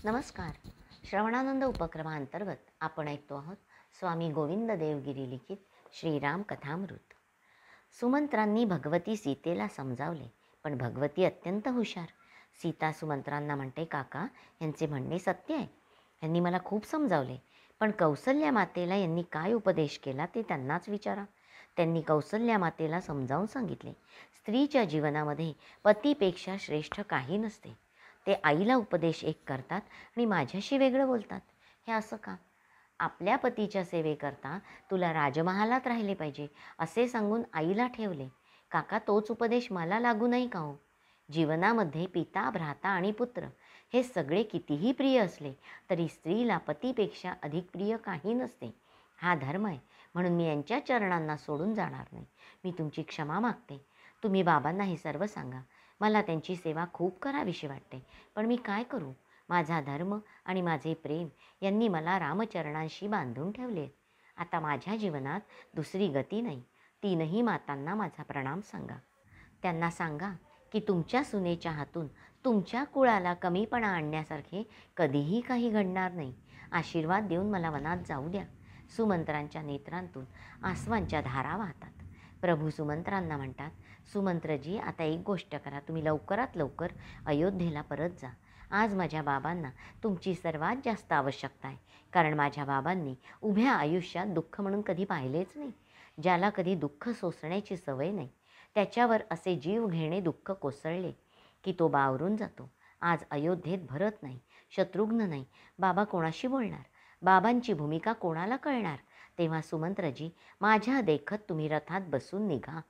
नमस्कार. श्रवणानंद उपक्रमांतर्गत आपण ऐकतो आहोत स्वामी गोविंद देवगिरी लिखित श्रीराम कथामृत. सुमंत्रांनी भगवती सीतेला समजावले, पण भगवती अत्यंत हुशार. सीता सुमंत्रांना म्हणते, काका यांचे म्हणणे सत्य आहे. यांनी मला खूप समजावले, पण कौसल्या मातेला यांनी काय उपदेश केला ते त्यांनाच विचारा. त्यांनी कौसल्या मातेला समजावून सांगितले, स्त्रीच्या जीवनामध्ये पतीपेक्षा श्रेष्ठ काही नसते. ते आईला उपदेश एक करतात आणि माझ्याशी वेगळं बोलतात. हे असं का? आपल्या पतीच्या सेवेकरता तुला राजमहालात राहिले पाहिजे असे सांगून आईला ठेवले. काका तोच उपदेश मला लागू नाही का हो? जीवनामध्ये पिता, भ्राता आणि पुत्र हे सगळे कितीही प्रिय असले तरी स्त्रीला पतीपेक्षा अधिक प्रिय काही नसते. हा धर्म आहे, म्हणून मी यांच्या चरणांना सोडून जाणार नाही. मी तुमची क्षमा मागते. तुम्ही बाबांना हे सर्व सांगा. मला त्यांची सेवा खूप करावीशी वाटते, पण मी काय करू? माझा धर्म आणि माझे प्रेम यांनी मला रामचरणांशी बांधून ठेवले. आता माझ्या जीवनात दुसरी गती नाही. तीनही मातांना माझा प्रणाम सांगा. त्यांना सांगा की तुमच्या सुनेच्या हातून तुमच्या कुळाला कमीपणा आणण्यासारखे कधीही काही घडणार नाही. आशीर्वाद देऊन मला वनात जाऊ द्या. सुमंत्रांच्या नेत्रांतून आसवांच्या धारा वाहतात. प्रभू सुमंत्रांना म्हणतात, सुमंत्रजी आता एक गोष्ट करा, तुम्ही लवकरात लवकर अयोध्येला परत जा. आज माझ्या बाबांना तुमची सर्वात जास्त आवश्यकता आहे, कारण माझ्या बाबांनी उभ्या आयुष्यात दुःख म्हणून कधी पाहिलेच नाही. ज्याला कधी दुःख सोसण्याची सवय नाही त्याच्यावर असे जीव घेणे दुःख कोसळले की तो बावरून जातो. आज अयोध्येत भरत नाही, शत्रुघ्न नाही, बाबा कोणाशी बोलणार? बाबांची भूमिका कोणाला कळणार? तेव्हा सुमंत्रजी माझ्या देखत तुम्ही रथात बसून निघा.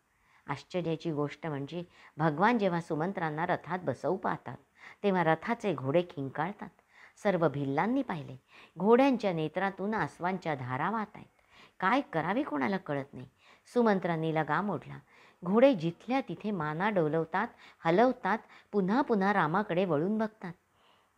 आश्चर्याची गोष्ट म्हणजे भगवान जेव्हा सुमंत्रांना रथात बसवू पाहतात तेव्हा रथाचे घोडे खिंकाळतात. सर्व भिल्लांनी पाहिले. घोड्यांच्या नेत्रातून आसवांच्या धारा वाहत आहेत. काय करावे कोणाला कळत नाही. सुमंत्रांनी लगाम ओढला. घोडे जिथल्या तिथे माना डोलवतात, हलवतात, पुन्हा पुन्हा रामाकडे वळून बघतात.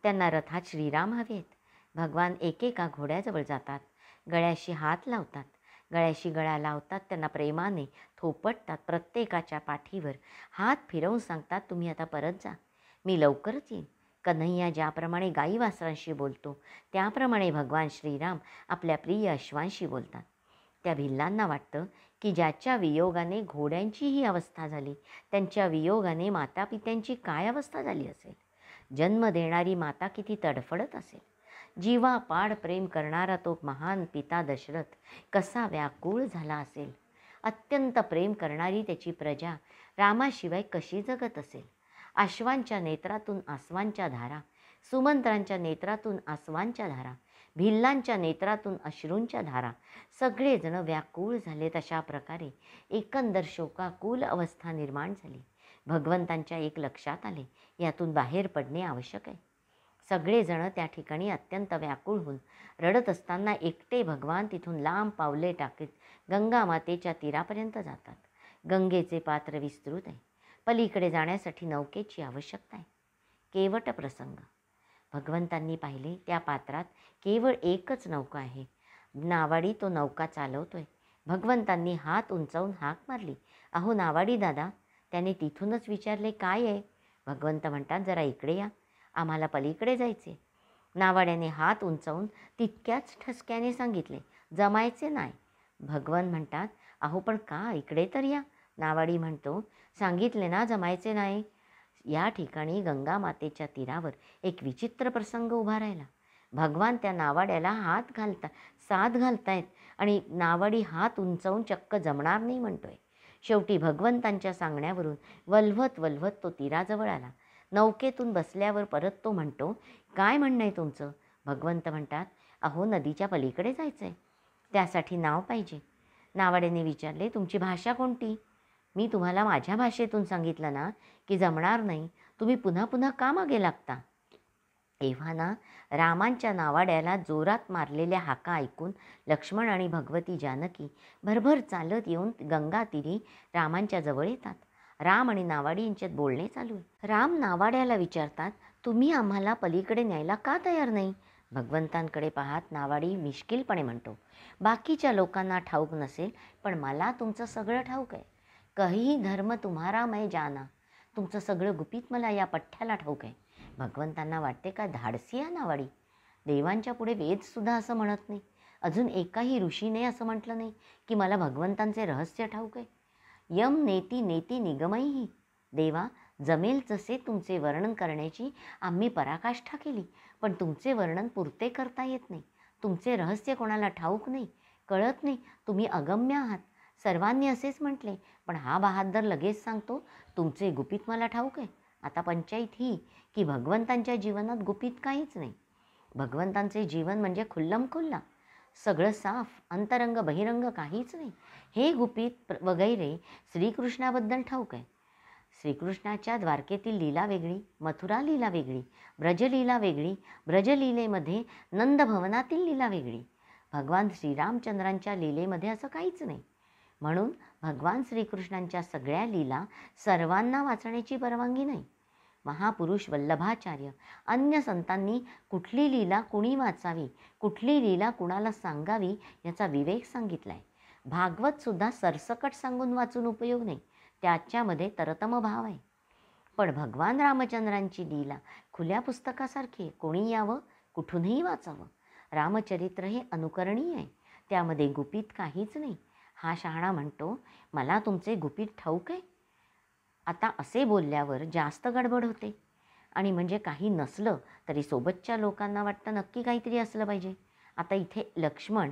त्यांना रथात श्रीराम हवेत. भगवान एकेका घोड्याजवळ जातात, गळ्याशी हात लावतात, गळ्याशी गळा लावतात, त्यांना प्रेमाने थोपटतात, प्रत्येकाच्या पाठीवर हात फिरवून सांगतात, तुम्ही आता परत जा, मी लवकरच येईन. कन्हैया ज्याप्रमाणे गाई वासरांशी बोलतो त्याप्रमाणे भगवान श्रीराम आपल्या प्रिय अश्वांशी बोलतात. त्या भिल्लांना वाटतं की ज्याच्या वियोगाने घोड्यांची ही अवस्था झाली, त्यांच्या वियोगाने मातापित्यांची काय अवस्था झाली असेल. जन्म देणारी माता किती तडफडत असेल. जीवापाड प्रेम करणारा तो महान पिता दशरथ कसा व्याकुळ झाला असेल. अत्यंत प्रेम करणारी त्याची प्रजा रामाशिवाय कशी जगत असेल. अश्वांच्या नेत्रातून आसवांच्या धारा, सुमंत्रांच्या नेत्रातून आसवांच्या धारा, भिल्लांच्या नेत्रातून अश्रूंच्या धारा, सगळेजण व्याकुळ झालेत. अशा प्रकारे एकंदर शोकाकुल अवस्था निर्माण झाली. भगवंतांच्या एक लक्षात आले, यातून बाहेर पडणे आवश्यक आहे. सगळेजण त्या ठिकाणी अत्यंत व्याकुळ होऊन रडत असताना एकटे भगवान तिथून लांब पावले टाकीत गंगा मातेच्या तीरापर्यंत जातात. गंगेचे पात्र विस्तृत आहे. पलीकडे जाण्यासाठी नौकेची आवश्यकता आहे. केवट प्रसंग. भगवंतांनी पाहिले त्या पात्रात केवळ एकच नौका आहे. नावाडी तो नौका चालवतोय. भगवंतांनी हात उंचावून हाक मारली, अहो नावाडी दादा. त्याने तिथूनच विचारले, काय आहे? भगवंत म्हणतात, जरा इकडे या, आम्हाला पलीकडे जायचे. नावाड्याने हात उंचावून तितक्याच ठसक्याने सांगितले, जमायचे नाही. भगवान म्हणतात, अहो पण का, इकडे तर या. नावाडी म्हणतो, सांगितले ना जमायचे नाही. या ठिकाणी गंगा मातेच्या तीरावर एक विचित्र प्रसंग उभा राहिला. भगवान त्या नावाड्याला साथ घालतायत आणि नावाडी हात उंचावून चक्क जमणार नाही म्हणतोय. शेवटी भगवंतांच्या सांगण्यावरून वल्हवत वल्हवत तो तीराजवळ आला. नौकेतून बसल्यावर परत तो म्हणतो, काय म्हणणं आहे तुमचं? भगवंत म्हणतात, अहो नदीच्या पलीकडे जायचं आहे, त्यासाठी नाव पाहिजे. नावाड्याने विचारले, तुमची भाषा कोणती? मी तुम्हाला माझ्या भाषेतून सांगितलं ना की जमणार नाही, तुम्ही पुन्हा पुन्हा का मागे लागता? तेव्हा ना रामांच्या नावाड्याला जोरात मारलेल्या हाका ऐकून लक्ष्मण आणि भगवती जानकी भरभर चालत येऊन गंगा तीरी रामांच्या जवळ येतात. राम आणि नावाडी यांच्यात बोलणे चालू आहे. राम नावाड्याला विचारतात, तुम्ही आम्हाला पलीकडे न्यायला का तयार नाही? भगवंतांकडे पाहत नावाडी मिश्किलपणे म्हणतो, बाकीच्या लोकांना ठाऊक नसेल, पण मला तुमचं सगळं ठाऊक आहे. कही धर्म तुम्हारा मैं जाना. तुमचं सगळं गुपित मला या पठ्ठ्याला ठाऊक आहे. भगवंतांना वाटते का धाडसी हा नावाडी. देवांच्या पुढे वेदसुद्धा असं म्हणत नाही. अजून एकाही ऋषीने असं म्हटलं नाही की मला भगवंतांचे रहस्य ठाऊक आहे. यम नेती नेती निगमैही. देवा, जमेल तसे तुमचे वर्णन करण्याची आम्ही पराकाष्ठा केली, पण तुमचे वर्णन पुरते करता येत नाही. तुमचे रहस्य कोणाला ठाऊक नाही, कळत नाही. तुम्ही अगम्य आहात. सर्वांनी असेच म्हटले, पण हा बहादर लगेच सांगतो तुमचे गुपित मला ठाऊक आहे. आता पंचायत ही की भगवंतांच्या जीवनात गुपित काहीच नाही. भगवंतांचे जीवन म्हणजे खुल्लमखुल्ला, सगळं साफ, अंतरंग बहिरंग काहीच नाही. हे गुपित वगैरे श्रीकृष्णाबद्दल ठाऊक आहे. श्रीकृष्णाच्या द्वारकेतील लीला वेगळी, मथुरा लीला वेगळी, ब्रजलीला वेगळी, ब्रजलीलेमध्ये नंदभवनातील लीला वेगळी. भगवान श्रीरामचंद्रांच्या लीलेमध्ये असं काहीच नाही. म्हणून भगवान श्रीकृष्णांच्या सगळ्या लीला सर्वांना वाचण्याची परवानगी नाही. महापुरुष वल्लभाचार्य अन्य संतांनी कुठली लीला कुणी वाचावी, कुठली लीला कुणाला सांगावी याचा विवेक सांगितला आहे. भागवतसुद्धा सरसकट सांगून वाचून उपयोग नाही, त्याच्यामध्ये तरतम भाव आहे. पण भगवान रामचंद्रांची लीला खुल्या पुस्तकासारखी, कोणी यावं कुठूनही वाचावं. रामचरित्र हे अनुकरणीय आहे, त्यामध्ये गुपित काहीच नाही. हा शहाणा म्हणतो मला तुमचे गुपित ठाऊक आहे. आता असे बोलल्यावर जास्त गडबड होते, आणि म्हणजे काही नसलं तरी सोबतच्या लोकांना वाटतं नक्की काहीतरी असलं पाहिजे. आता इथे लक्ष्मण,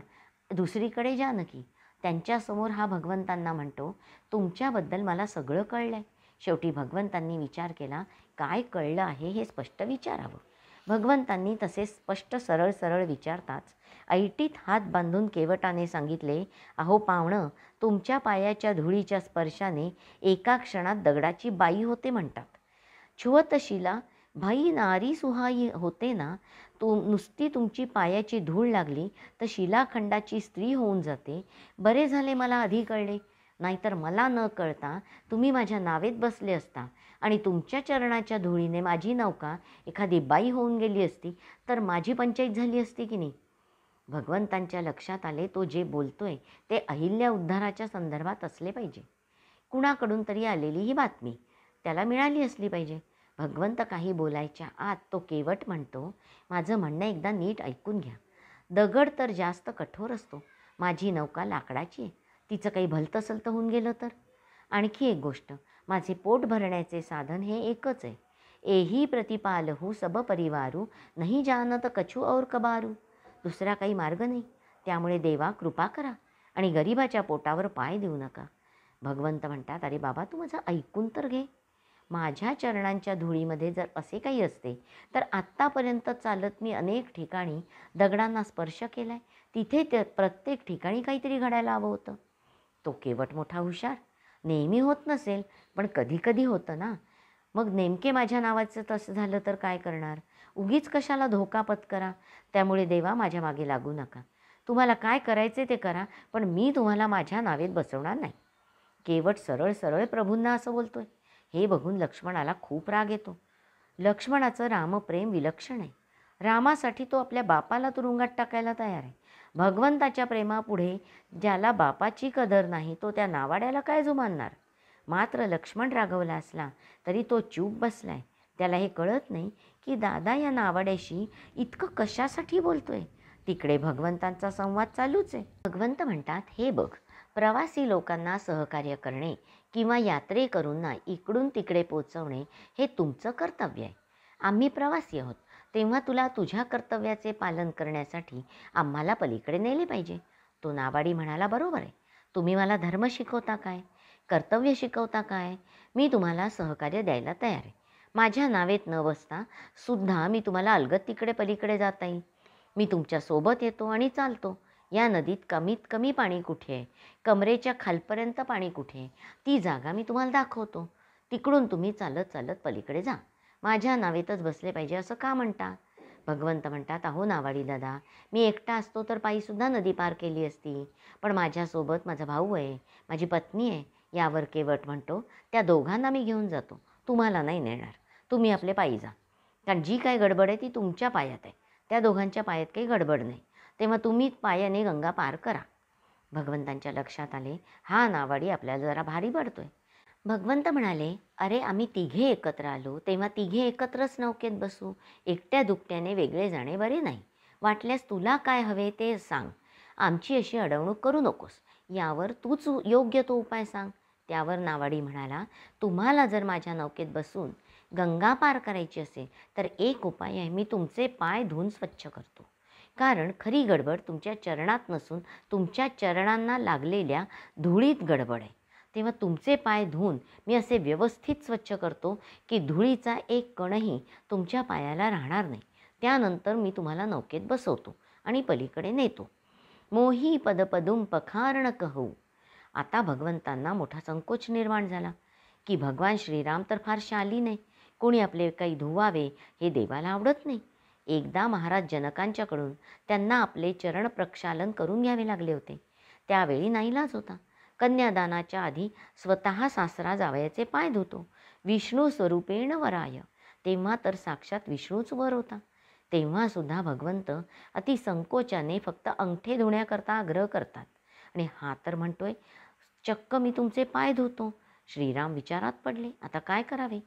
दुसरीकडे जानकी, त्यांच्यासमोर हा भगवंतांना म्हणतो तुमच्याबद्दल मला सगळं कळलं आहे. शेवटी भगवंतांनी विचार केला काय कळलं आहे हे स्पष्ट विचारावं. भगवंतांनी तसे स्पष्ट सरळ सरळ विचारताच ऐटीत हात बांधून केवटाने सांगितले, अहो पावणं, तुमच्या पायाच्या धुळीच्या स्पर्शाने एका क्षणात दगडाची बाई होते म्हणतात. छुवतशिला भाई नारी सुहाई होते ना. नुसती तुमची पायाची धूळ लागली तर शिलाखंडाची स्त्री होऊन जाते. बरे झाले मला आधी कळले, नाहीतर मला न कळता तुम्ही माझ्या नावेत बसले असता आणि तुमच्या चरणाच्या धुळीने माझी नौका एखादी बाई होऊन गेली असती तर माझी पंचायत झाली असती की नाही. भगवंतांच्या लक्षात आले तो जे बोलतोय ते अहिल्या उद्धाराच्या संदर्भात असले पाहिजे. कुणाकडून तरी आलेली ही बातमी त्याला मिळाली असली पाहिजे. भगवंत काही बोलायच्या आत तो केवट म्हणतो, माझं म्हणणं एकदा नीट ऐकून घ्या. दगड तर जास्त कठोर असतो, माझी नौका लाकडाची आहे. तिचं काही भलतंसलतं होऊन गेलं तर. आणखी एक गोष्ट, माझे पोट भरण्याचे साधन हे एकच आहे. एही प्रतिपालहू सब परिवारू, नाही जानत कछु और कबारू. दुसरा काही मार्ग नाही. त्यामुळे देवा कृपा करा आणि गरिबाच्या पोटावर पाय देऊ नका. भगवंत म्हणतात, अरे बाबा तू माझं ऐकून तर घे. माझ्या चरणांच्या धुळीमध्ये जर असे काही असते तर आत्तापर्यंत चालत मी अनेक ठिकाणी दगडांना स्पर्श केला आहे. तिथे ते प्रत्येक ठिकाणी काहीतरी घडायला हवं होतं. तो केवट मोठा हुशार. नेहमी होत नसेल पण कधी कधी होतं ना. मग नेमके माझ्या नावाचं तसं झालं तर काय करणार. उगीच कशाला धोका पत्करा. त्यामुळे देवा माझ्या मागे लागू नका. तुम्हाला काय करायचे ते करा, पण मी तुम्हाला माझ्या नावेत बसवणार नाही. केवट सरळ सरळ प्रभूंना असं बोलतोय. हे बघून लक्ष्मणाला खूप राग येतो. लक्ष्मणाचं रामप्रेम विलक्षण आहे. रामासाठी तो आपल्या बापाला तुरुंगात टाकायला तयार आहे. भगवंताच्या प्रेमापुढे ज्याला बापाची कदर नाही तो त्या नावाड्याला काय जुमानणार. मात्र लक्ष्मण रागवला असला तरी तो चूप बसलाय. त्याला हे कळत नाही की दादा या नावाड्याशी इतकं कशासाठी बोलतोय. तिकडे भगवंतांचा संवाद चालूच आहे. भगवंत म्हणतात, हे बघ, प्रवासी लोकांना सहकार्य करणे किंवा यात्रेकरूंना इकडून तिकडे पोचवणे हे तुमचं कर्तव्य आहे. आम्ही प्रवासी आहोत, तेव्हा तुला तुझ्या कर्तव्याचे पालन करण्यासाठी आम्हाला पलीकडे नेले पाहिजे. तो नावाडी म्हणाला, बरोबर आहे. तुम्ही मला धर्म शिकवता काय, कर्तव्य शिकवता काय. मी तुम्हाला सहकार्य द्यायला तयार आहे. माझ्या नावेत न बसता सुद्धा मी तुम्हाला अलगद तिकडे पलीकडे जाता येईल. मी तुमच्यासोबत येतो आणि चालतो. या नदीत कमीत कमी पाणी कुठे आहे, कमरेच्या खालपर्यंत पाणी कुठे आहे, ती जागा मी तुम्हाला दाखवतो. तिकडून तुम्ही चालत चालत पलीकडे जा. माझ्या नावेतच बसले पाहिजे असं का म्हणता. भगवंत म्हणतात, अहो नावाडी दादा, मी एकटा असतो तर पायीसुद्धा नदी पार केली असती, पण माझ्यासोबत माझा भाऊ आहे, माझी पत्नी आहे. यावर केवट म्हणतो, त्या दोघांना मी घेऊन जातो, तुम्हाला नाही नेणार. तुम्ही आपले पायी जा. कारण जी काय गडबड आहे ती तुमच्या पायात आहे, त्या दोघांच्या पायात काही गडबड नाही. तेव्हा तुम्ही पायाने गंगा पार करा. भगवंतांच्या लक्षात आले, हा नावाडी आपल्याला जरा भारी पडतोय. भगवंत म्हणाले, "अरे आम्ही तिघे एकत्र आलो, तेव्हा तिघे एकत्रच नौकेत बसू. एकट्या दुकट्याने वेगळे जाणे बरे नाही. वाटल्यास तुला काय हवे ते सांग. आमची अशी अडवणूक करू नकोस. यावर तूच योग्य तो उपाय सांग." त्यावर नावाडी म्हणाला, "तुम्हाला जर माझ्या नौकेत बसून गंगा पार करायची असेल, तर एक उपाय आहे, मी तुमचे पाय धुवून स्वच्छ करतो. कारण खरी गडबड तुमच्या चरणात नसून तुमच्या चरणांना लागलेल्या धुळीत गडबड आहे. तेव्हा तुमचे पाय धुवून मी असे व्यवस्थित स्वच्छ करतो की धुळीचा एक कणही तुमच्या पायाला राहणार नाही. त्यानंतर मी तुम्हाला नौकेत बसवतो आणि पलीकडे नेतो. मोही पदपदुम पखारण कहू." आता भगवंतांना मोठा संकोच निर्माण झाला की भगवान श्रीराम तर फार शालीन आहे. कोणी आपले काही धुवावे हे देवाला आवडत नाही. एकदा महाराज जनकांच्याकडून त्यांना आपले चरण प्रक्षालन करून घ्यावे लागले होते. त्यावेळी नाईलाज होता. कन्यादानाच्या आधी स्वतः सासरा जावयाचे पाय धुतो. विष्णू स्वरूपेण वराय. तेव्हा तर साक्षात विष्णूच वर होता. तेव्हासुद्धा भगवंत अतिसंकोचाने फक्त अंगठे धुण्याकरता आग्रह करतात आणि हा तर म्हणतोय, चक्क मी तुमचे पाय धुतो. श्रीराम विचारात पडले, आता काय करावे.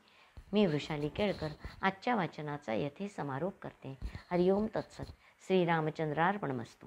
मी वृषाली केळकर आजच्या वाचनाचा येथे समारोप करते. हरिओम तत्सत. श्रीरामचंद्रार्पणमस्तु.